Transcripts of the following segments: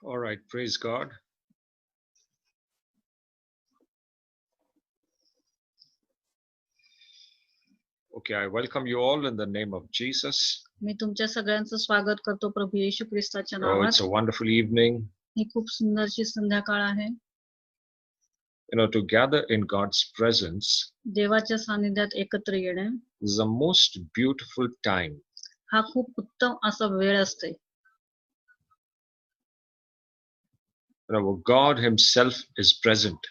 All right, praise God. Okay, I welcome you all in the name of Jesus. मी तुमच्या सगळ्यांचं स्वागत करतो प्रभू येशू ख्रिस्ताच्या Oh, नावात. it's a wonderful evening, ही खूप सुंदरशी संध्याकाळ आहे. to gather in God's presence देवाच्या सानिध्यात एकत्र येणे is the most beautiful time. हा खूप उत्तम असा वेळ असते. Where God Himself is present.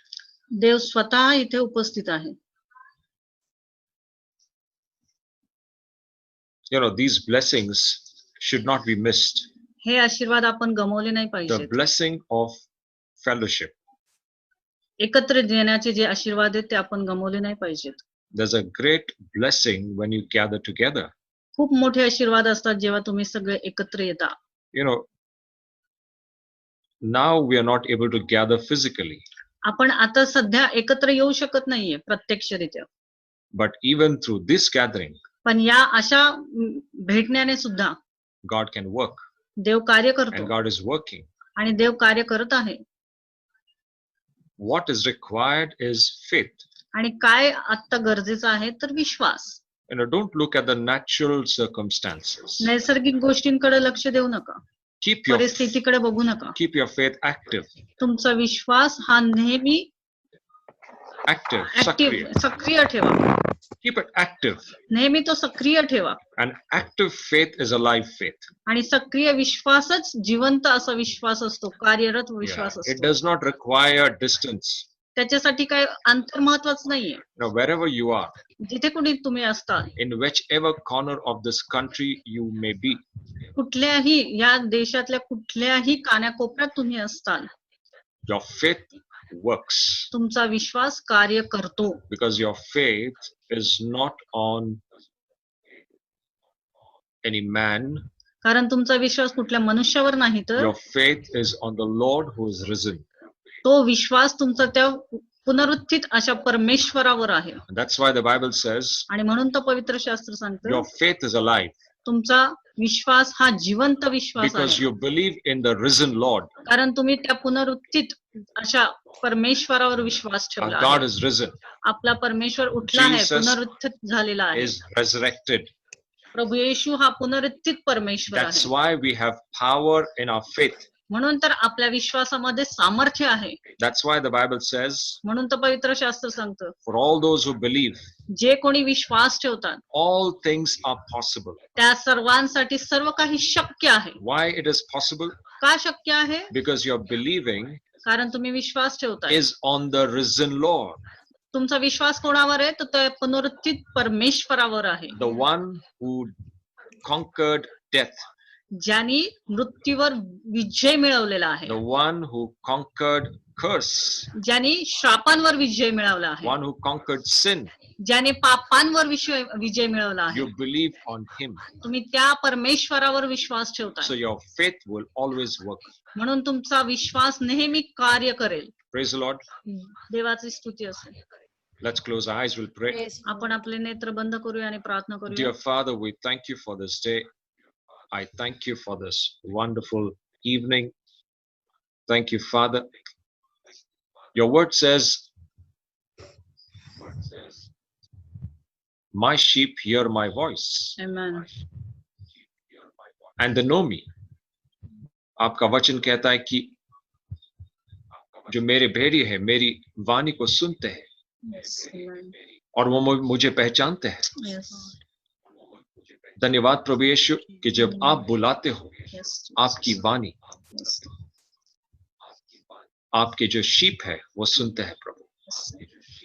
देव स्वतः इथे उपस्थित आहे. These blessings should not be missed. हे आशीर्वाद आपण गमावले नाही The पाहिजे. blessing of fellowship. एकत्र येण्याचे जे आशीर्वाद आहेत ते आपण गमावले नाही पाहिजेत. There's a great blessing when you gather together. खूप मोठे आशीर्वाद असतात जेव्हा तुम्ही सगळे एकत्र येता. Now we are not able to gather physically. आपण आता सध्या एकत्र येऊ शकत नाहीये प्रत्यक्षरित्या. But even through this gathering, पण या अशा भेटण्याने सुद्धा God can work. देव कार्य करतो And God is working. आणि देव कार्य करत आहे. What is required is faith. आणि काय आता गरजेचं आहे तर विश्वास. Don't look at the natural circumstances. नैसर्गिक गोष्टींकडे लक्ष देऊ नका. Keep परिस्थितीकडे बघू नका. your faith active. तुमचा विश्वास हा नेहमी सक्रिय ठेवा. Keep it active. नेहमी तो सक्रिय ठेवा. An active faith is a live faith. आणि सक्रिय विश्वासच जिवंत असा विश्वास असतो, कार्यरत विश्वास It असतो. does not require distance. त्याच्यासाठी काय अंतर महत्वाचं नाहीये. Wherever you are, जिथे कुणी तुम्ही असता, in whichever corner of this country you may be, कुठल्याही या देशातल्या कुठल्याही कानाकोपऱ्यात तुम्ही असताल, your faith works. तुमचा विश्वास कार्य करतो. Because your faith is not on any man. कारण तुमचा विश्वास कुठल्या मनुष्यावर नाही तर Your faith is on the Lord who is risen. तो विश्वास तुमचा त्या पुनरुत्थित अशा परमेश्वरावर आहे. And that's why the Bible says आणि म्हणून तर पवित्र शास्त्र सांगतं your faith is alive. तुमचा विश्वास हा जिवंत विश्वास Because आहे. you believe in the risen Lord. कारण तुम्ही त्या पुनरुत्थित अशा परमेश्वरावर विश्वास Our ठेवला God आहे. is risen, आपला परमेश्वर उठला आहे, Jesus पुनरुत्थित झालेला आहे. is resurrected. प्रभू येशू हा पुनरुत्थित परमेश्वर That's आहे. why we have power in our faith. म्हणून तर आपल्या विश्वासामध्ये सामर्थ्य आहे. That's why the Bible says, म्हणून तर पवित्र शास्त्र सांगतं for all those who believe, जे कोणी विश्वास ठेवतात all things are possible. त्या सर्वांसाठी सर्व काही शक्य आहे. Why it is possible? का शक्य आहे? Because your believing कारण तुम्ही विश्वास ठेवताय. is on the risen Lord, तुमचा विश्वास कोणावर आहे तर त्या पुनरुत्थित परमेश्वरावर आहे. the one who conquered death, ज्यांनी मृत्यूवर विजय मिळवलेला आहे, the one who conquered curse, ज्यांनी शापांवर विजय मिळवला आहे, one who conquered sin. ज्याने पापांवर विजय मिळवला आहे. You believe on him. तुम्ही त्या परमेश्वरावर विश्वास So ठेवताय. your faith will always work. म्हणून तुमचा विश्वास नेहमी कार्य करेल. Praise the Lord. देवाची स्तुती असेल. Let's close our eyes. We'll pray. आपण आपले नेत्र बंद करूया आणि प्रार्थना करूया. Dear Father, we thank you for this day. I thank you for this wonderful evening. Thank you, Father. Your word says, my sheep hear my voice Amen. and they know me. आपका वचन कहता है कि जो मेरे भेड़िए हैं मेरी वाणी को सुनते हैं Yes, amen. और वो मुझे पहचानते हैं. Yes, धन्यवाद प्रभु यीशु कि जब आप बुलाते हो yes, आपकी वाणी yes, आपके जो शीप है वो सुनते हैं प्रभु. yes.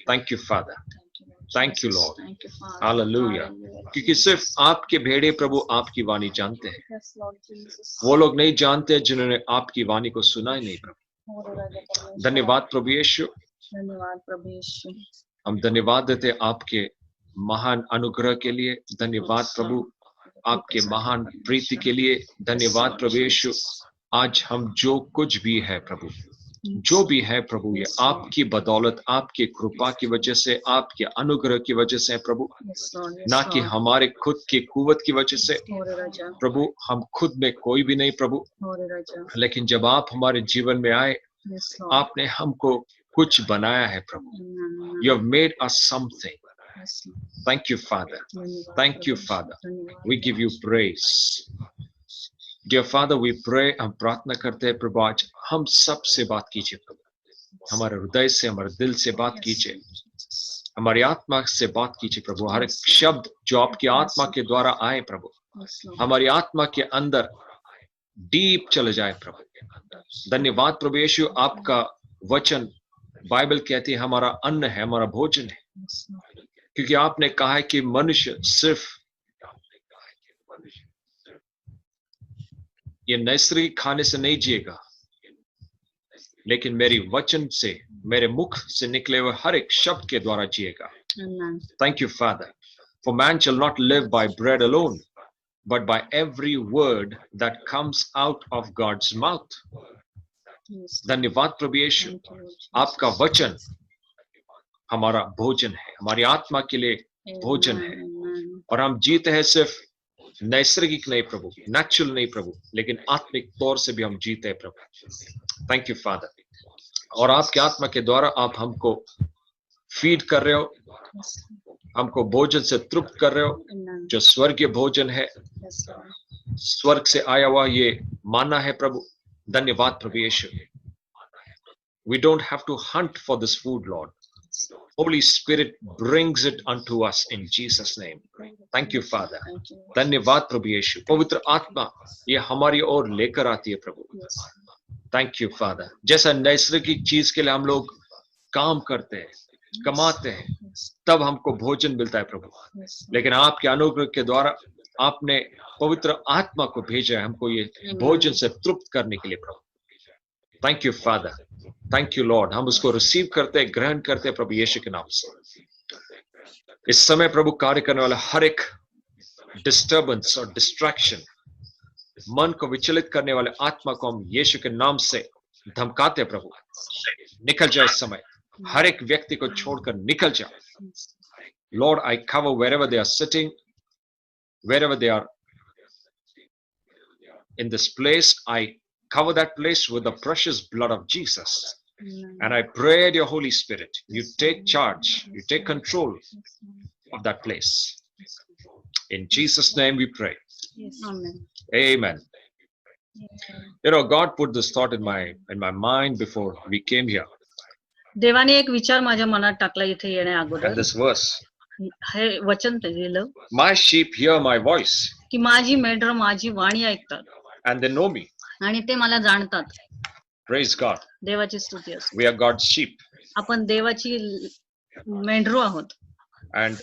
Thank you father. Thank you, Lord. Thank you, Father. Hallelujah. Hallelujah. क्योंकि सिर्फ आपके भेड़े प्रभु आपकी वाणी जानते हैं. Yes, Lord Jesus. वो लोग नहीं जानते जिन्होंने आपकी वाणी को सुना ही नहीं प्रभु. धन्यवाद प्रभु यीशु. धन्यवाद प्रभु यीशु. हम धन्यवाद देते हैं आपके महान अनुग्रह के लिए. धन्यवाद प्रभु आपके महान प्रीति के लिए. धन्यवाद प्रभु यीशु. आज हम जो कुछ भी है प्रभु जो भी है प्रभु, ये Yes, Lord. आपकी बदौलत, आपकी कृपा की वजह से, आपके अनुग्रह की वजह से है प्रभु, Yes, Lord. Yes, ना कि Lord. हमारे खुद की कुवत की वजह से। हो रे राजा, प्रभु, हम खुद में कोई भी नहीं प्रभु, हो रे राजा. लेकिन जब आप हमारे जीवन में आए, Yes, Lord. आपने हमको कुछ बनाया है प्रभु. Amen. You have made us something. Yes, Lord. Thank you, Father. धन्यवाद Thank you, प्रभु. Father. धन्यवाद. We give you praise. Dear Father, we pray, हम प्रार्थना करते हैं प्रभु, आज हम सब से बात कीजिए प्रभु, हमारे हृदय से, हमारे दिल से बात कीजिए, हमारी आत्मा से बात कीजिए प्रभु. हर एक शब्द जो आपकी आत्मा के द्वारा आए प्रभु, Yes, Lord. हमारी आत्मा के अंदर डीप चले जाए प्रभु. धन्यवाद प्रभु यीशु, आपका वचन बाइबल कहती है हमारा अन्न है, हमारा भोजन है, Yes, Lord. क्योंकि आपने कहा है कि मनुष्य सिर्फ ये नैसर्गिक खाने से नहीं जिएगा, लेकिन मेरी वचन से, मेरे मुख से निकले हुए हर एक शब्द के द्वारा जिएगा. Amen. Thank you, Father. For man shall not live by bread alone, but by every word that comes out of God's mouth. Yes, Lord. धन्यवाद प्रभु यीशु, Thank you, Lord Jesus. आपका वचन हमारा भोजन है, हमारी आत्मा के लिए भोजन है, Amen. और हम जीते हैं सिर्फ नैसर्गिक नहीं प्रभु, नेचुरल नहीं प्रभु, लेकिन आत्मिक तौर से भी हम जीते हैं प्रभु. Thank you father. और आपके आत्मा के द्वारा आप हमको फीड कर रहे हो, Yes, Lord. हमको भोजन से तृप्त कर रहे हो, Amen. जो स्वर्गीय भोजन है, Yes, Lord. स्वर्ग से आया हुआ ये माना है प्रभु. धन्यवाद प्रभु यीशु. We don't have to hunt for this food, Lord. Holy Spirit brings it unto us in Jesus' name. Thank you, Father. Thank you. धन्यवाद प्रभु यीशु. पवित्र आत्मा ये हमारी ओर लेकर आती है प्रभु. Yes. Thank you father. जैसा नैसर्गिक चीज के लिए हम लोग काम करते हैं, कमाते हैं, Yes. तब हमको भोजन मिलता है प्रभु, Yes. लेकिन आपके अनुग्रह के द्वारा आपने पवित्र आत्मा को भेजा है हमको ये भोजन से तृप्त करने के लिए प्रभु. Thank you father. Thank you lord. हम उसको रिसीव करते हैं, ग्रहण करते हैं प्रभु यीशु के नाम से. इस समय प्रभु कार्य करने वाला हर एक डिस्टर्बेंस और डिस्ट्रैक्शन, मन को विचलित करने वाले आत्मा को हम यीशु के नाम से धमकाते हैं प्रभु. निकल जाए इस समय, हर एक व्यक्ति को छोड़कर निकल जाओ. Yes. Lord, I cover wherever they are sitting, wherever they are in this place, I cover that place with the precious blood of Jesus. Amen. And I pray, dear Holy Spirit, you take charge, you take control Yes, Lord. of that place. In Jesus' name we pray. Yes. Amen. Amen. Yes, Lord. You know, God put this thought in my mind before we came here. देवाने एक विचार माझ्या मनात टाकला इथे येण्या And अगोदर. this verse, हे वचन लिहिलं my sheep hear my voice की माझी मेंढर माझी वाणी ऐकतात and they know me. आणि ते मला जाणतात. Praise God. देवाची स्तुती असो. We are God's sheep. आपण देवाची मेंढरू आहोत And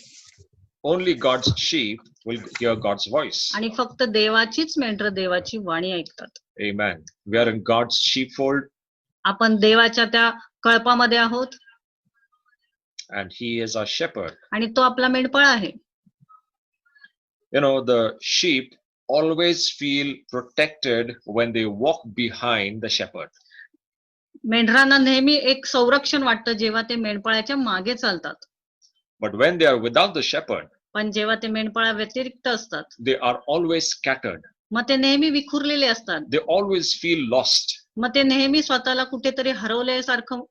only God's sheep will hear God's voice. आणि फक्त देवाचीच मेंढर देवाची वाणी ऐकतात. Amen. We are in God's sheepfold आपण देवाच्या त्या कळपामध्ये आहोत and He is our shepherd. आणि तो आपला मेंढपाळ आहे. You know, the sheep always feel protected when they walk behind the shepherd. मेंढरांना नेहमी एक संरक्षण वाटतं जेव्हा ते मेंढपाळाच्या मागे चालतात. But when they are without the shepherd, पण जेव्हा ते मेंढपाळा व्यतिरिक्त असतात they are always scattered. मग ते नेहमी विखुरलेले असतात. They always feel lost. मग ते नेहमी स्वतःला कुठेतरी हरवल्यासारखं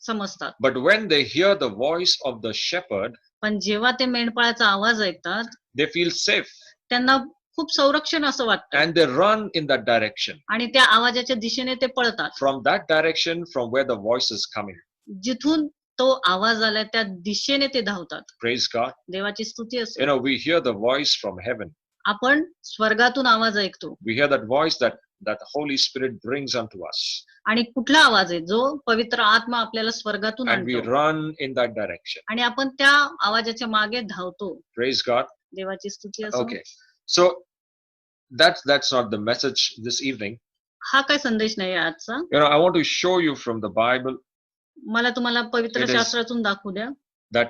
समजतात. But when they hear the voice of the shepherd, पण जेव्हा ते मेंढपाळाचा आवाज ऐकतात they feel safe त्यांना खूप संरक्षण असं वाटतं and they run in that direction. आणि त्या आवाजाच्या दिशेने ते पळतात. From that direction, from where the voice is coming. जिथून तो आवाज आलाय त्या दिशेने ते धावतात. Praise God. देवाची स्तुती You असो. know, we hear the voice from heaven. आपण स्वर्गातून आवाज ऐकतो We hear that voice that the Holy Spirit brings unto us. आणि कुठला आवाज आहे जो पवित्र आत्मा आपल्याला स्वर्गातून And we आणतो run in that direction. आणि आपण त्या आवाजाच्या मागे धावतो. Praise God. देवाची स्तुती असो. Okay. So that's not the message this evening. हा काय संदेश नाही आहे आजचा. You know, I want to show you from the Bible मला तुम्हाला पवित्र It is- शास्त्रातून दाखवू द्या. that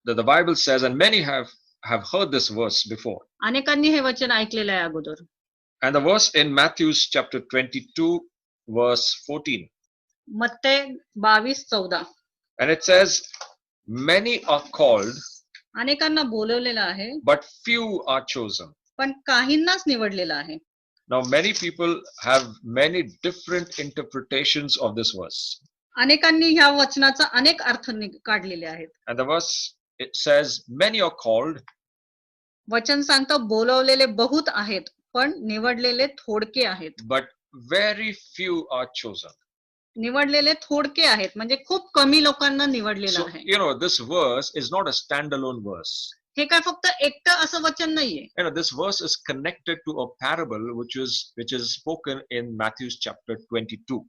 the Bible says, and many have heard this verse before. अनेकांनी हे वचन ऐकलेलं आहे अगोदर. And the verse in Matthew chapter 22 verse 14. Matte 22:14. And it says, many are called, अनेकांना बोलवलेलं आहे, but few are chosen. पण काहींनाच निवडलेलं आहे. Now, many people have many different interpretations of this verse. अनेकांनी ह्या वचनाचा अनेक अर्थ काढलेले आहेत. And the verse, it says, many are called, वचन सांगतं बोलवलेले बहुत आहेत, पण निवडलेले थोडके आहेत. but very few are chosen. निवडलेले थोडके आहेत म्हणजे खूप कमी लोकांना निवडलेलं So, आहे. this verse is not a standalone verse. हे काय फक्त एकटं असं वचन नाहीये. This verse is connected to a parable which is spoken in Matthew chapter 22.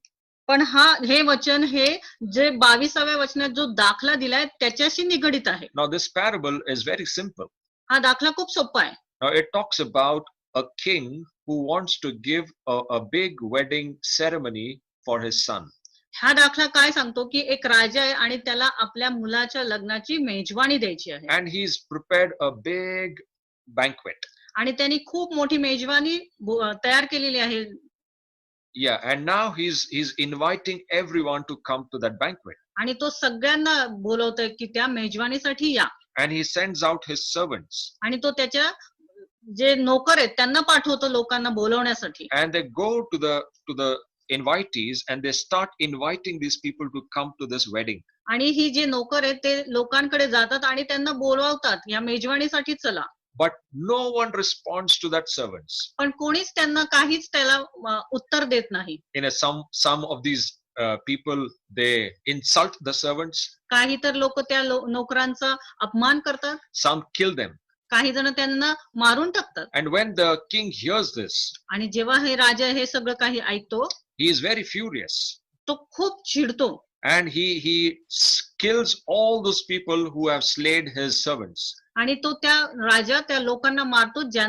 पण हे वचन हे जे 22व्या वचनात जो दाखला दिलाय त्याच्याशी निगडित आहे. Now, this parable is very simple. हा दाखला खूप सोपा आहे. Now, it talks about a king who wants to give a big wedding ceremony for his son. हा दाखला काय सांगतो की एक राजा आहे आणि त्याला आपल्या मुलाच्या लग्नाची मेजवानी द्यायची आहे. And he's prepared a big banquet. आणि त्यांनी खूप मोठी मेजवानी तयार केलेली आहे. Yeah, and now he's inviting everyone to come to that banquet. आणि तो सगळ्यांना बोलवतोय की त्या मेजवानीसाठी या. And he sends out his servants. आणि तो त्याच्या जे नोकर आहेत त्यांना पाठवतो लोकांना बोलवण्यासाठी. And they go to the invitees and they start inviting these people to come to this wedding. आणि ही जे नोकर आहेत ते लोकांकडे जातात आणि त्यांना बोलवतात या मेजवानीसाठी चला. But no one responds to that servants. पण कोणीच त्यांना काहीच त्याला उत्तर देत नाही. Some of these people, they insult the servants. काही तर लोक त्या नोकरांचा अपमान करतात. Some kill them. काही जण त्यांना मारून टाकतात. And when the king hears this, आणि जेव्हा हे राजा हे सगळं काही ऐकतो, he is very furious. तो खूप चिडतो. And he kills all those people who have slayed his servants. आणि तो त्या राजा त्या लोकांना मारतो ज्या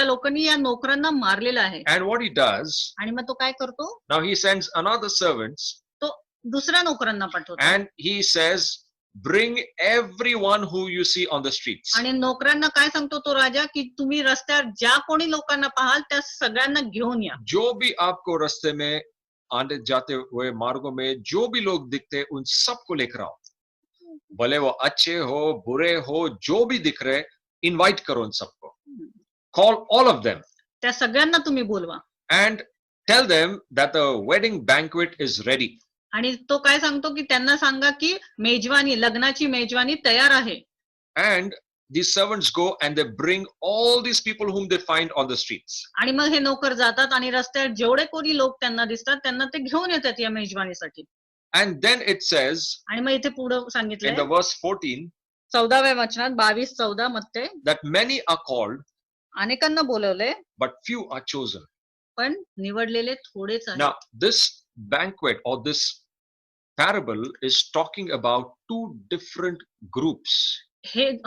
लोकांनी या नोकरांना मारलेलं आहे. And what he does, आणि मग तो काय करतो, now he sends another servants. तो दुसऱ्या नोकरांना पाठवतो. And he says, bring everyone who you see on the streets. आणि नोकरांना काय सांगतो तो राजा की तुम्ही रस्त्यावर ज्या कोणी लोकांना पाहाल त्या सगळ्यांना घेऊन या. जो भी आपको रास्ते में आने जाते हुए मार्गों में जो भी लोग दिखते उन सबको लेकर आओ. भले वो अच्छे हो बुरे हो जो भी दिख रहे, इनवाइट करो उन सबको. Call all of them. त्या सगळ्यांना तुम्ही बोलवा. And tell them that the wedding banquet is ready. आणि तो काय सांगतो की त्यांना सांगा की लग्नाची मेजवानी तयार आहे. And these servants go and they bring all these people whom they find on the streets. आणि मग हे नोकर जातात आणि रस्त्यावर जेवढे कोणी लोक त्यांना दिसतात त्यांना ते घेऊन येतात या मेजवानीसाठी. And then it says आणि मग इथे पुढे in the सांगितलंय verse 14 14व्या वचनात 22-14 मध्ये that many are called अनेकांना बोलवले but few are chosen. पण निवडलेले थोडेच आहेत. Now this banquet or this parable is talking about two different groups.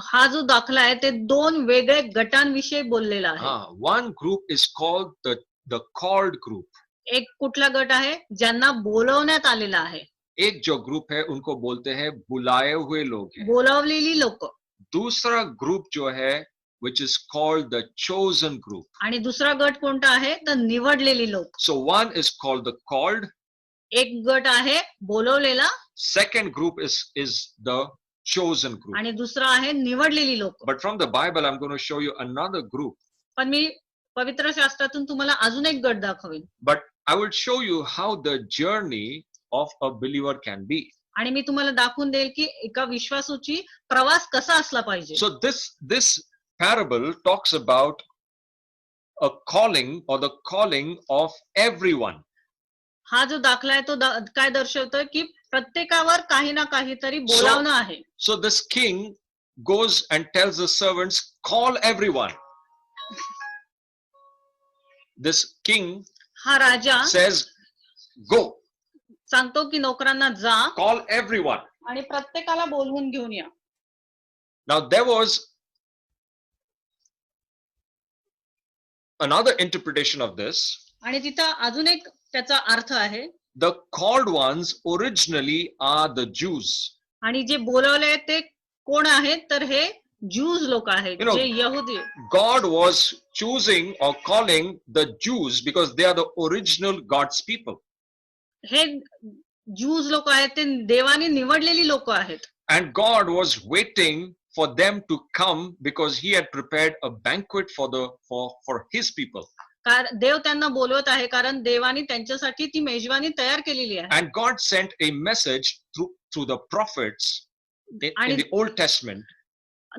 हा जो दाखला आहे ते दोन वेगळे गटांविषयी बोललेला आहे. One group is called the called group. एक कुठला गट आहे ज्यांना बोलवण्यात आलेला आहे. एक जो ग्रुप है उनको बोलते हैं बुलाए हुए लोग हैं. बोलावलेली लोक. दूसरा ग्रुप जो है which is called the chosen group. आणि दुसरा गट कोणता आहे तर निवडलेली लोक. So one is called the called. एक गट आहे बोलवलेला. Second group is the chosen group. आणि दुसरा आहे निवडलेली लोक. But from the Bible I'm going to show you another group. पण मी पवित्र शास्त्रातून तुम्हाला अजून एक गट दाखवेन. But I will show you how the journey of a believer can be. आणि मी तुम्हाला दाखवून देईल की एका विश्वासूची प्रवास कसा असला पाहिजे. So this parable talks about a calling or the calling of everyone. हा जो दाखला आहे तो काय दर्शवतोय की प्रत्येकावर काही ना काहीतरी बोलावणं आहे. So this king goes and tells the servants, call everyone. This king हा राजा says, go, सांगतो की नोकरांना जा call everyone. आणि प्रत्येकाला बोलवून घेऊन या. Now there was another interpretation of this. आणि तिथं अजून एक त्याचा अर्थ आहे. The called ones originally are the Jews. आणि जे बोलवले ते कोण आहेत तर हे ज्यूज लोक आहेत, You know, जे यहुदी. God was choosing or calling the Jews because they are the original God's people. हे ज्यूज लोक आहेत, ते देवाने निवडलेली लोक आहेत. And God was waiting for them to come because he had prepared a banquet for his people. देव त्यांना बोलवत आहे, कारण देवाने त्यांच्यासाठी ती मेजवानी तयार केलेली आहे. And God sent a message through the prophets in the Old Testament.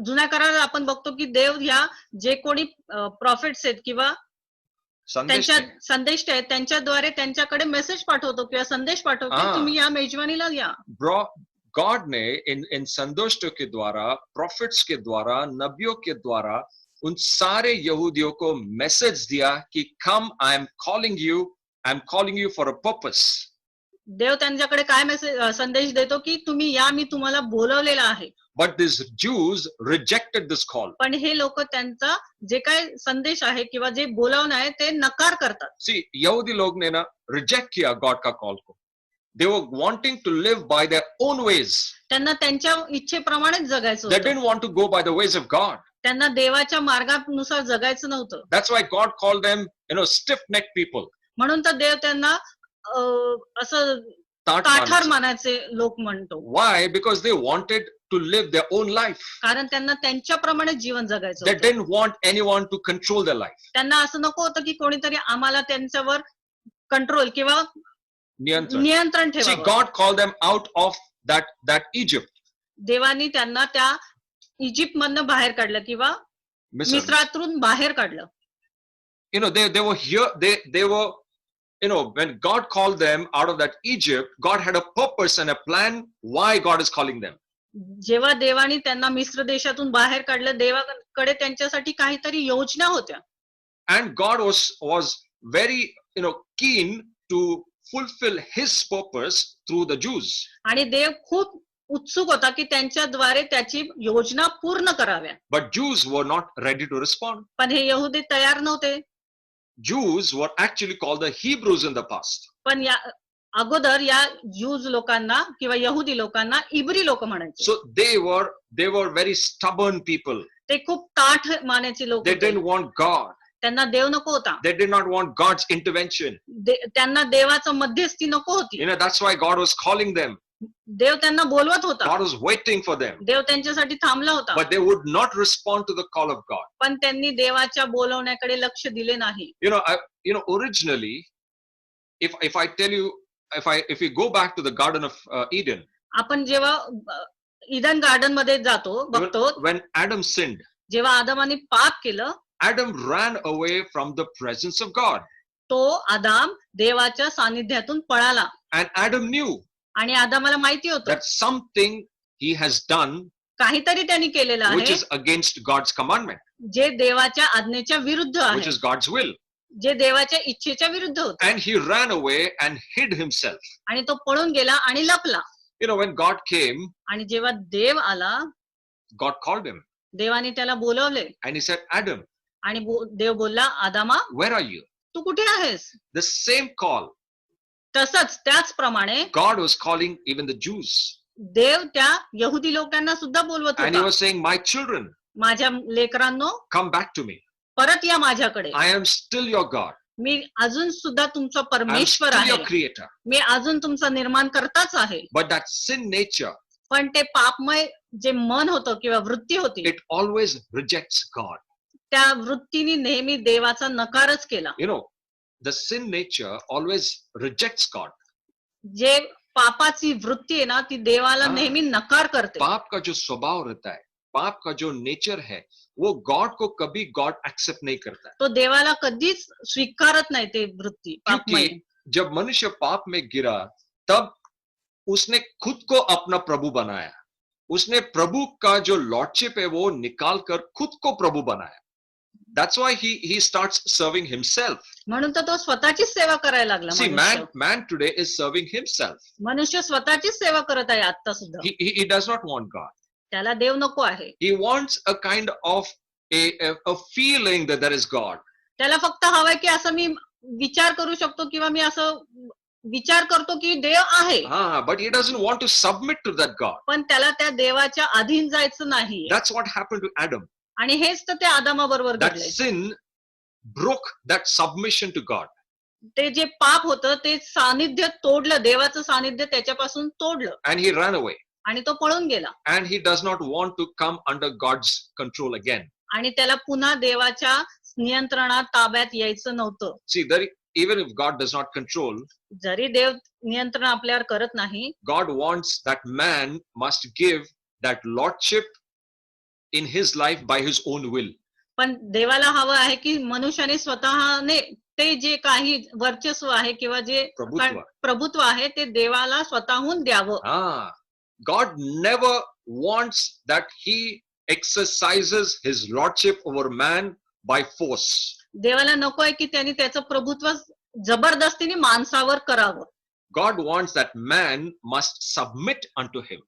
जुन्या करारात आपण बघतो की देव ह्या जे कोणी प्रॉफिट्स आहेत किंवा त्यांच्या संदेश आहेत, त्यांच्याद्वारे त्यांच्याकडे मेसेज पाठवतो किंवा संदेश पाठवतो की तुम्ही या मेजवानीला या. गॉड ने इन संदेशों के द्वारा, प्रॉफिट्स के द्वारा, नबियों के द्वारा उन सारे यहूदियों को मैसेज दिया कि come, I am calling you for a purpose. देव त्यांच्याकडे काय संदेश देतो की तुम्ही या, मी तुम्हाला बोलवलेला आहे. But these Jews rejected this call. पण हे लोक त्यांचा जे काय संदेश आहे किंवा जे बोलावणं आहे ते नकार करतात. See, यहूदी लोग ने ना रिजेक्ट किया गॉड का कॉल को. They were wanting to live by their own ways. त्यांना त्यांच्या इच्छेप्रमाणेच जगायचं They होतं. didn't want to go by the ways of God. त्यांना देवाच्या मार्गानुसार जगायचं नव्हतं. That's why God called them, stiff-necked people. म्हणून तर देव त्यांना असं ताठर मानायचे लोक म्हणतो. Why? Because they wanted to live their own life. कारण त्यांना त्यांच्याप्रमाणे जीवन जगायचं They होतं. didn't want anyone to control their life. त्यांना असं नको होतं की कोणीतरी आम्हाला त्यांच्यावर कंट्रोल किंवा नियंत्रण See, ठेवावं. God called them out of that Egypt. देवानी त्यांना त्या इजिप्त मधनं बाहेर काढलं किंवा मिस्रातून बाहेर काढलं. They were here. They were. When God called them out of that Egypt, God had a purpose and a plan why God is calling them. जेव्हा देवानी त्यांना मिस्र देशातून बाहेर काढलं, देवाकडे त्यांच्यासाठी काहीतरी योजना होत्या. And God was very keen to fulfill his purpose through the Jews. आणि देव खूप उत्सुक होता की त्यांच्याद्वारे त्याची योजना पूर्ण कराव्या. But Jews were not ready to respond. पण हे यहुदी तयार नव्हते. Jews were actually called the Hebrews in the past. पण या अगोदर या ज्यूज लोकांना किंवा यहुदी लोकांना इब्री लोक म्हणायचे. So they were very stubborn people. ते खूप ताठ मानायचे लोक They होते. didn't want God. त्यांना देव नको होता. They did not want God's intervention. त्यांना देवाचं मध्यस्थी नको होती. That's why God was calling them. देव त्यांना बोलवत होता. God was waiting for them. देव त्यांच्यासाठी थांबला होता. But they would not respond to the call of God. पण त्यांनी देवाच्या बोलवण्याकडे लक्ष दिले नाही. Originally, if I tell you, if we go back to the Garden of Eden. आपण जेव्हा ईदन गार्डन मध्ये जातो बघतो. When Adam sinned. जेव्हा आदमाने पाप केलं. Adam ran away from the presence of God. तो आदाम देवाच्या सानिध्यातून पळाला. And Adam knew. आणि आदामाला माहिती होतं. That something he has done. काहीतरी त्यांनी केलेलं आहे. Which is against God's commandment. जे देवाच्या आज्ञेच्या विरुद्ध आहे. Which is God's will. जे देवाच्या इच्छेच्या विरुद्ध होतं. And he ran away and hid himself. आणि तो पळून गेला आणि लपला. When God came. आणि जेव्हा देव आला. God called him. देवाने त्याला बोलवले. And he said, Adam. आणि देव बोलला, आदामा. Where are you? तू कुठे आहेस? The same call. तसंच त्याचप्रमाणे God was calling even the Jews. देव त्या यहुदी लोकांना सुद्धा बोलवत होता. And he was saying, my children. माझ्या लेकरांनो. Come back to me. परत या माझ्याकडे. I am still your God. मी अजून सुद्धा तुमचा परमेश्वर आहे. your creator. मी अजून तुमचा निर्माण करताच आहे. But that sin nature. पण ते पापमय जे मन होतं किंवा वृत्ती होती. It always rejects God. त्या वृत्तीने नेहमी देवाचा नकारच केला. The sin nature always rejects God. जे पापाची वृत्ती आहे ना, ती देवाला नेहमी नकार करते. पाप का जो स्वभाव रहता है, पाप का जो नेचर है, वो गॉड को कभी गॉड एक्सेप्ट नहीं करता है. तो देवाला कधीच स्वीकारत नाही ते वृत्ती पापमय. जब मनुष्य पाप में गिरा, तब उसने खुद को अपना प्रभु बनाया. उसने प्रभु का जो लॉर्डशिप है वो निकाल कर खुद को प्रभु बनाया. That's why he starts serving himself. म्हणून तर तो स्वतःचीच सेवा करायला लागला. See, man today is serving himself. मनुष्य स्वतःचीच सेवा करत आहे आता सुद्धा. He does not want God. त्याला देव नको आहे. He wants a kind of a feeling that there is God. त्याला फक्त हवंय की असं मी विचार करू शकतो किंवा मी असं विचार करतो की देव आहे, but he doesn't want to submit to that God. पण त्याला त्या देवाच्या अधीन जायचं नाही. That's what happened to Adam. आणि हेच तर त्या आदामाबरोबर That घडलंय. sin broke that submission to God. ते जे पाप होतं ते सानिध्य तोडलं, देवाचं सानिध्य त्याच्यापासून तोडलं And he ran away. आणि तो पळून गेला. And he does not want to come under God's control again. आणि त्याला पुन्हा देवाच्या नियंत्रणात ताब्यात यायचं नव्हतं. See, even if God does not control, जरी देव नियंत्रण आपल्यावर करत नाही, God wants that man must give that lordship in his life by his own will. पण देवाला हवं आहे की मनुष्याने स्वतःने ते जे काही वर्चस्व आहे किंवा जे प्रभुत्व आहे ते देवाला स्वतःहून द्यावं. God never wants that he exercises his lordship over man by force. देवाला नको आहे की त्यांनी त्याचं प्रभुत्व जबरदस्तीने माणसावर करावं. God wants that man must submit unto him.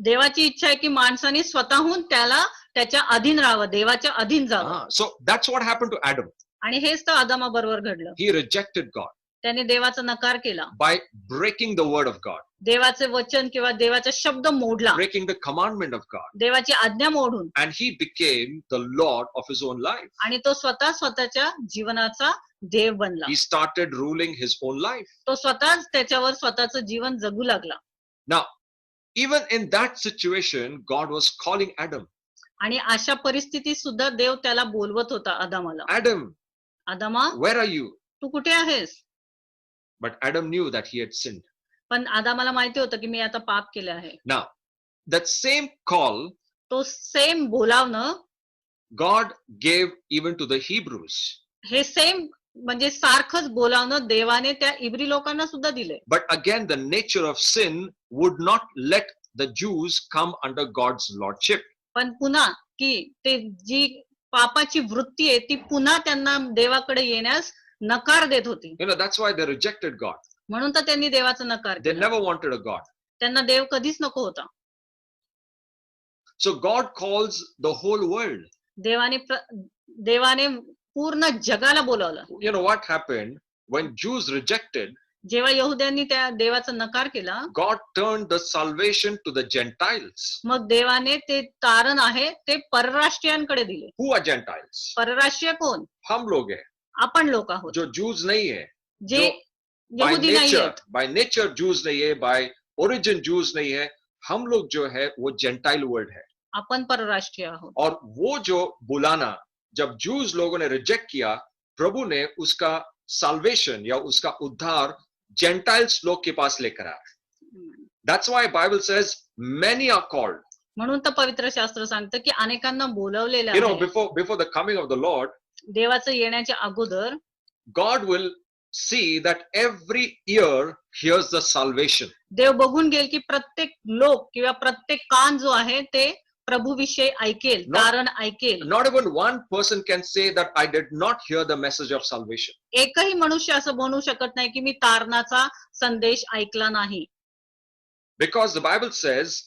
देवाची इच्छा आहे की माणसाने स्वतःहून त्याला त्याच्या अधीन राहावं, देवाच्या अधीन जावं. So that's what happened to Adam. आणि हेच तर आदामाबरोबर घडलं. He rejected God. त्याने देवाचा नकार केला. By breaking the word of God. देवाचे वचन किंवा देवाचा शब्द मोडला. Breaking the commandment of God. देवाची आज्ञा मोडून. And he became the Lord of his own life. आणि तो स्वतःच्या जीवनाचा देव बनला. He started ruling his own life. तो स्वतःच त्याच्यावर स्वतःचं जीवन जगू लागला. Now, even in that situation, God was calling Adam. आणि अशा परिस्थितीत सुद्धा देव त्याला बोलवत होता आदामाला. आदामा, where are you? तू कुठे आहेस? But Adam knew that he had sinned. पण आदामाला माहिती होतं की मी आता पाप केले आहे. Now, that same call, तो सेम बोलावणं God gave even to the Hebrews. हे सेम म्हणजे सारखंच बोलावणं देवाने त्या इब्री लोकांना सुद्धा दिले. But again, the nature of sin would not let the Jews come under God's lordship. पण पुन्हा की ते जी पापाची वृत्ती आहे ती पुन्हा त्यांना देवाकडे येण्यास नकार देत होती. That's why they rejected God. म्हणून तर त्यांनी देवाचा नकार They केला. never wanted a God. त्यांना देव कधीच नको होता. So God calls the whole world. देवाने पूर्ण जगाला बोलावलं. What happened when Jews rejected? जेव्हा यहुद्यांनी त्या देवाचा नकार केला, God turned the salvation to the Gentiles. मग देवाने ते तारण आहे ते परराष्ट्रीयांकडे दिले. Who are Gentiles? परराष्ट्रीय कोण? हम लोग हैं. आपण लोक आहोत. जो Jews नहीं है. जे यहूदी नहीं है. By nature Jews नहीं है, by origin Jews नहीं है. हम लोग जो है वो Gentile word है. अपन परराष्ट्रीय आहोत. और वो जो बुलाना जब Jews लोगों ने रिजेक्ट किया, प्रभु ने उसका salvation या उसका उद्धार Gentiles लोग के पास लेकर आया. That's why Bible says many are called. म्हणून तर पवित्र शास्त्र सांगतं की अनेकांना बोलावलेले आहे. Before the coming of the Lord, देवाचं येण्याच्या अगोदर God will see that every ear hears the salvation. देव बघून घेईल की प्रत्येक लोक किंवा प्रत्येक कान जो आहे ते प्रभू विषयी ऐकेल, तारण ऐकेल. Not even one person can say that I did not hear the message of salvation. एकही मनुष्य असं म्हणू शकत नाही की मी तारणाचा संदेश ऐकला नाही. Because the Bible says,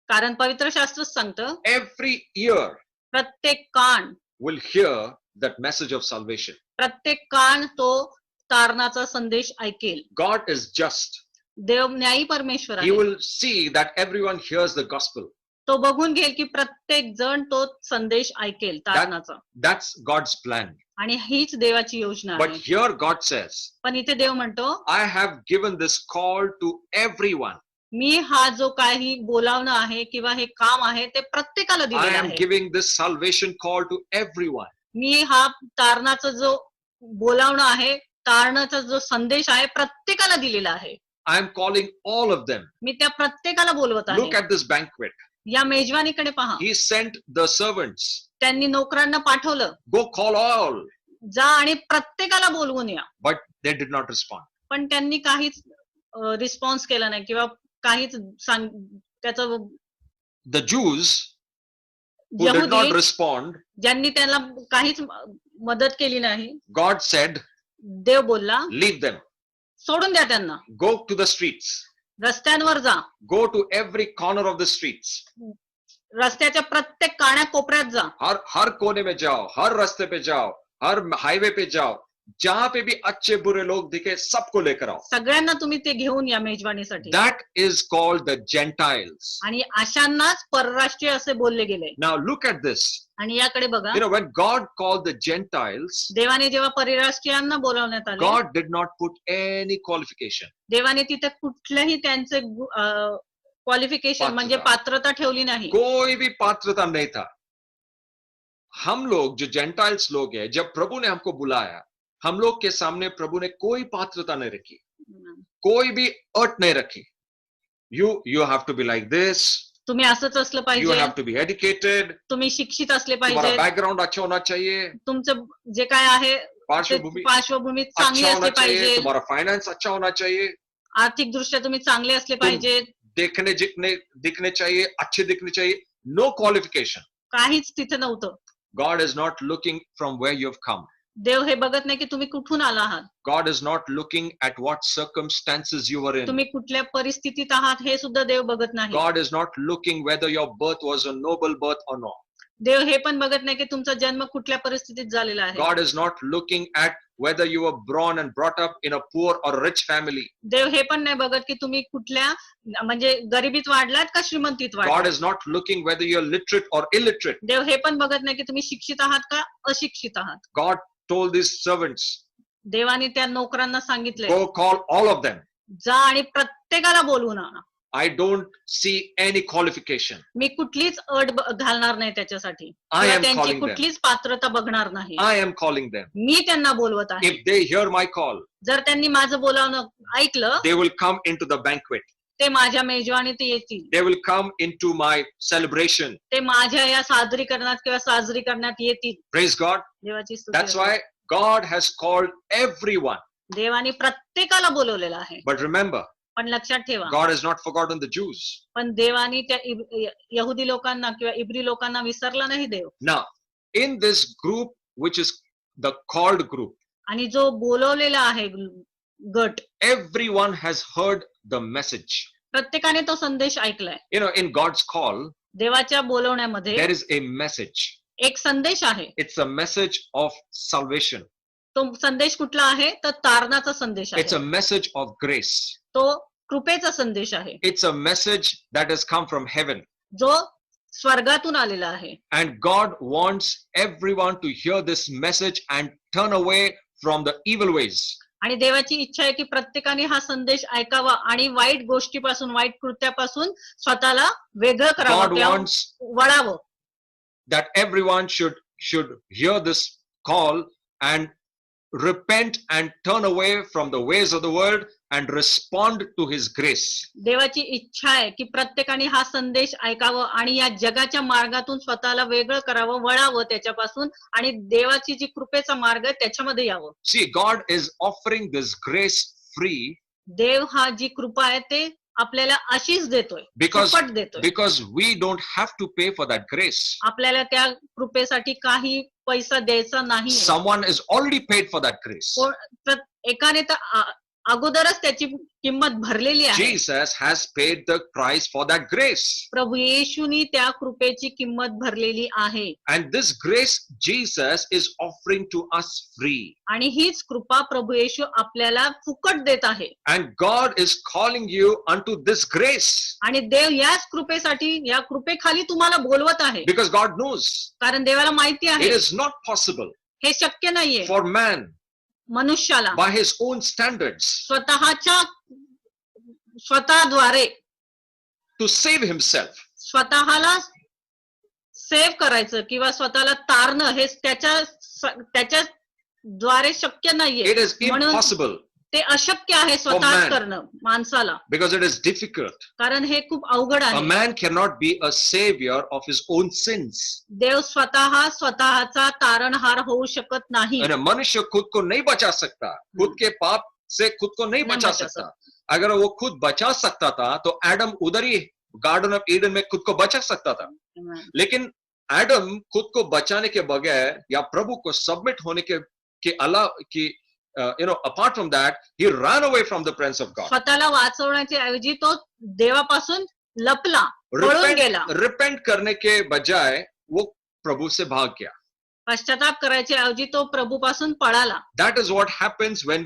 कारण पवित्र शास्त्र सांगतं every ear प्रत्येक कान will hear that message of salvation. प्रत्येक कान तो तारणाचा संदेश ऐकेल. God is just. देव न्यायी परमेश्वर He आहे. will see that everyone hears the gospel. तो बघून घेईल की प्रत्येक जण तो संदेश ऐकेल तारणाचा. That's God's plan. आणि हीच देवाची योजना But आहे. here God says, पण इथे देव म्हणतो, I have given this call to everyone. मी हा जो काही बोलावणं आहे किंवा हे काम आहे ते प्रत्येकाला I दिलेलं am आहे. giving this salvation call to everyone. मी हा तारणाचा जो बोलावणं आहे, तारणाचा जो संदेश आहे प्रत्येकाला दिलेला आहे. I am calling all of them. मी त्या प्रत्येकाला बोलवत Look आहे. at this banquet. या मेजवानीकडे पहा. He sent the servants. त्यांनी नोकरांना पाठवलं, Go call all. जा आणि प्रत्येकाला बोलवून या. But they did not respond. पण त्यांनी काहीच रिस्पॉन्स केला नाही किंवा काहीच त्याचं The Jews who did not यहुदी respond, ज्यांनी त्याला काहीच मदत केली नाही, God said, देव बोलला, leave them. सोडून द्या त्यांना. Go to the streets. रस्त्यांवर जा. Go to every corner of the streets. रस्त्याच्या प्रत्येक कान्या कोपऱ्यात जा. हर कोने में जाओ, हर रास्ते पे जाओ, हर हाईवे पे जाओ. जहां पे भी अच्छे बुरे लोग दिखे सबको लेकर आओ. सगळ्यांना तुम्ही ते घेऊन या मेजवानीसाठी. That is called the Gentiles. आणि अशांनाच परराष्ट्रीय असे बोलले गेले. Now look at this. आणि याकडे बघा, When God called the Gentiles, देवाने जेव्हा परराष्ट्रीयांना बोलावण्यात आले, God did not put any qualification. देवाने तिथे कुठल्याही त्यांचे क्वालिफिकेशन म्हणजे पात्रता ठेवली नाही. कोई भी पात्रता नहीं था. हम लोग जो जेंटाइल्स लोग हैं, जब प्रभु ने हमको बुलाया, हम लोग के सामने प्रभु ने कोई पात्रता नहीं रखी, कोई भी अट नहीं रखी. You have to be like this. तुम्ही असंच असलं You पाहिजे, have to be educated. तुम्ही शिक्षित असले तुम्हारा पाहिजे, बैकग्राउंड अच्छा होना चाहिए, तुमचं जे काय आहे ते पार्श्वभूमी पार्श्वभूमी चांगली अच्छा होना असली चाहिए, पाहिजे, तुम्हारा फाइनेंस अच्छा होना चाहिए, आर्थिक दृष्ट्या तुम्ही चांगले असले पाहिजे, दिखने चाहिए, अच्छे दिखने चाहिए. No qualification. काहीच तिथे नव्हतं. God is not looking from where you've come. देव हे बघत नाही की तुम्ही कुठून आला आहात, God is not looking at what circumstances you were in. तुम्ही कुठल्या परिस्थितीत आहात हे सुद्धा देव बघत नाही. God is not looking whether your birth was a noble birth or not. देव हे पण बघत नाही की तुमचा जन्म कुठल्या परिस्थितीत झालेला आहे. God is not looking at whether you were born and brought up in a poor or rich family. देव हे पण नाही बघत की तुम्ही कुठल्या म्हणजे गरिबीत वाढलात का श्रीमंतीत God वाढलात. is not looking whether you're literate or illiterate. देव हे पण बघत नाही की तुम्ही शिक्षित आहात का अशिक्षित आहात. God told these servants, देवाने त्या नोकरांना सांगितले, go call all of them. जा आणि प्रत्येकाला बोलवून आणा. I don't see any qualification. मी कुठलीच अट घालणार नाही त्याच्यासाठी, I किंवा am त्यांची calling them. कुठलीच पात्रता बघणार नाही. I am calling them. मी त्यांना बोलवत आहे. If they hear my call, जर त्यांनी माझं बोलावणं ऐकलं, they will come into the banquet. ते माझ्या मेजवानीत येतील, They will come into my celebration. ते माझ्या या सादरीकरणात किंवा साजरी करण्यात येतील. Praise God. देवाची स्तुती That's असो. why God has called everyone. देवाने प्रत्येकाला बोलवलेलं आहे. But remember, पण लक्षात ठेवा, God has not forgotten the Jews. पण देवाने त्या यहुदी लोकांना किंवा इब्री लोकांना विसरला नाही देव. Now, in this group, which is the called group, आणि जो बोलवलेला आहे गट, everyone has heard the message. प्रत्येकाने तो संदेश ऐकलाय. In God's call, देवाच्या बोलवण्यामध्ये there is a message. एक संदेश आहे. It's a message of salvation. तो संदेश कुठला आहे तर तारणाचा संदेश It's a आहे. message of grace. तो कृपेचा संदेश आहे, It's a message that has come from heaven. जो स्वर्गातून आलेला आहे. And God wants everyone to hear this message and turn away from the evil ways. आणि देवाची इच्छा आहे की प्रत्येकाने हा संदेश ऐकावा आणि वाईट गोष्टीपासून, वाईट कृत्यापासून स्वतःला वेगळं God करावं, wants वळावं. that everyone should hear this call and repent and turn away from the ways of the world and respond to his grace. देवाची इच्छा आहे की प्रत्येकाने हा संदेश ऐकावं आणि या जगाच्या मार्गातून स्वतःला वेगळं करावं, वळावं त्याच्यापासून आणि देवाची जी कृपेचा मार्ग आहे त्याच्यामध्ये यावं. See, God is offering this grace free देव हा जी कृपा आहे ते आपल्याला अशीच देतोय, because फुकट देतोय. because we don't have to pay for that grace. आपल्याला त्या कृपेसाठी काही पैसा द्यायचा नाही. Someone is already paid for that grace. एकाने तर अगोदरच त्याची किंमत भरलेली आहे. Jesus has paid the price for that grace. प्रभू येशूनी त्या कृपेची किंमत भरलेली आहे. And this grace Jesus is offering to us free. आणि हीच कृपा प्रभू येशू आपल्याला फुकट देत आहे. And God is calling you unto this grace. आणि देव याच कृपेसाठी, या कृपेखाली तुम्हाला बोलवत आहे. Because God knows कारण देवाला माहिती आहे it is not possible हे शक्य नाहीये for man मनुष्याला by his own standards स्वतःद्वारे to save himself. स्वतःला सेव्ह करायचं किंवा स्वतःला तारणं हे त्याच्या द्वारे शक्य नाहीये. It is म्हणून impossible ते अशक्य आहे स्वतःच man. करणं माणसाला, because it is difficult. कारण हे खूप अवघड A आहे. man cannot be a savior of his own sins. देव स्वतःचा तारणहार होऊ शकत नाही. And a मनुष्य खुद को नहीं बचा सकता, खुद के पाप से खुद को नहीं नहीं बचा बचा सकता. अगर वो खुद बचा सकता था तो एडम उधर ही गार्डन ऑफ ईडन में खुद को बचा सकता था. लेकिन एडम खुद को बचाने के बगैर या प्रभु को सबमिट होने के अलावा की apart from that, he ran away from the presence of God. स्वतःला वाचवण्याच्या ऐवजी तो देवापासून लपला, पळून गेला. Repent करने के बजाय वो प्रभु से भाग गया. पश्चाताप करायच्या ऐवजी तो प्रभूपासून पळाला. That is what happens when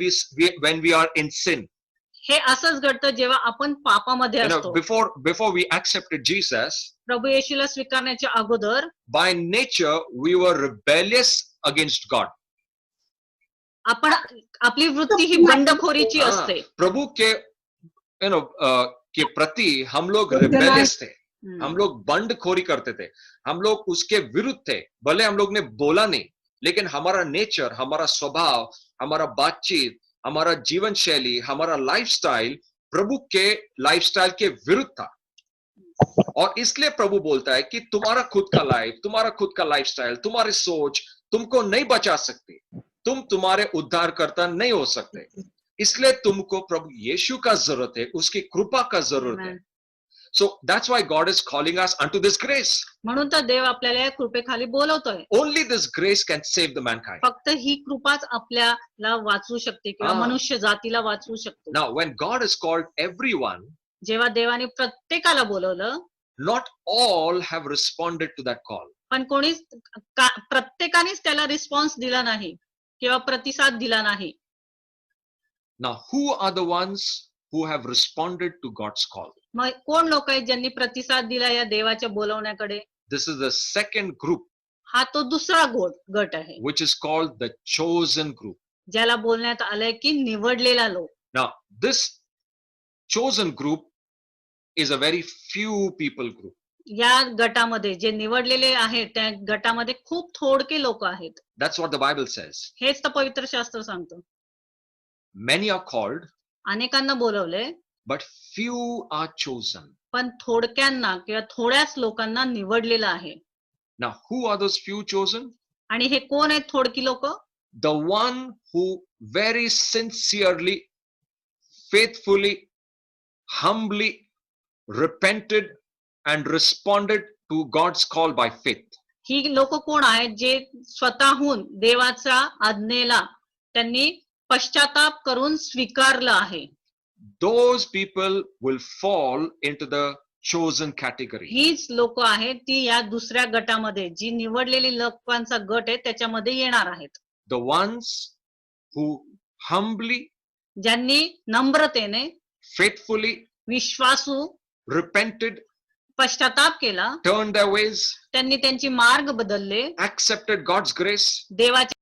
we are in sin. हे असंच घडतं जेव्हा आपण पापामध्ये असतो. Before we accepted Jesus, प्रभू येशूला स्वीकारण्याच्या अगोदर by nature we were rebellious against God. आपण आपली वृत्ती ही बंडखोरीची असते. प्रभु के के प्रति हम लोग rebellious थे. हम लोग बंडखोरी करते थे. हम लोग उसके विरुद्ध थे. भले हम लोग ने बोला नहीं, लेकिन हमारा नेचर, हमारा स्वभाव, हमारा बातचीत, हमारा जीवन शैली, हमारा लाइफस्टाइल प्रभु के लाइफस्टाइल के विरुद्ध था. और इसलिए प्रभु बोलता है कि तुम्हारा खुद का लाइफ, तुम्हारा खुद का लाइफस्टाइल, तुम्हारी सोच तुमको नहीं बचा सकती. तुम तुम्हारे उद्धारकर्ता नहीं हो सकते. इसलिए तुमको प्रभु यीशु का जरूरत है, उसकी कृपा का जरूरत है. So that's why God is calling us unto this grace. म्हणून तर देव आपल्याला या कृपेखाली बोलवतोय. Only this grace can save the mankind. फक्त ही कृपाच आपल्याला वाचवू शकते किंवा मनुष्य जातीला वाचवू शकते. Now when God has called everyone, जेव्हा देवाने प्रत्येकाला बोलवलं, not all have responded to that call. पण कोणीच प्रत्येकानेच त्याला रिस्पॉन्स दिला नाही किंवा प्रतिसाद दिला नाही. Now who are the ones who have responded to God's call? मग कोण लोक आहेत ज्यांनी प्रतिसाद दिला या देवाच्या बोलवण्याकडे? This is the second group. हा तो दुसरा गट आहे. Which is called the chosen group. ज्याला बोलण्यात आलंय की निवडलेला लोक. Now this chosen group is a very few people group. या गटामध्ये जे निवडलेले आहेत त्या गटामध्ये खूप थोडके लोक आहेत. That's what the Bible says. हेच तर पवित्र शास्त्र सांगतो. Many are called, अनेकांना बोलवले, but few are chosen. पण थोडक्यांना किंवा थोड्याच लोकांना निवडलेलं आहे. Now who are those few chosen? आणि हे कोण आहेत थोडकी लोक? The one who very sincerely, faithfully, humbly repented and responded to God's call by faith. ही लोक कोण आहेत जे स्वतःहून देवाच्या आज्ञेला त्यांनी पश्चाताप करून स्वीकारलं आहे? Those people will fall into the chosen category. हीच लोक आहेत ती या दुसऱ्या गटामध्ये, जी निवडलेली लोकांचा गट आहे त्याच्यामध्ये येणार आहेत. The ones who humbly, ज्यांनी नम्रतेने, faithfully, विश्वासू, repented, पश्चाताप केला, turned their ways, त्यांनी त्यांची मार्ग बदलले, accepted God's grace, देवाच्या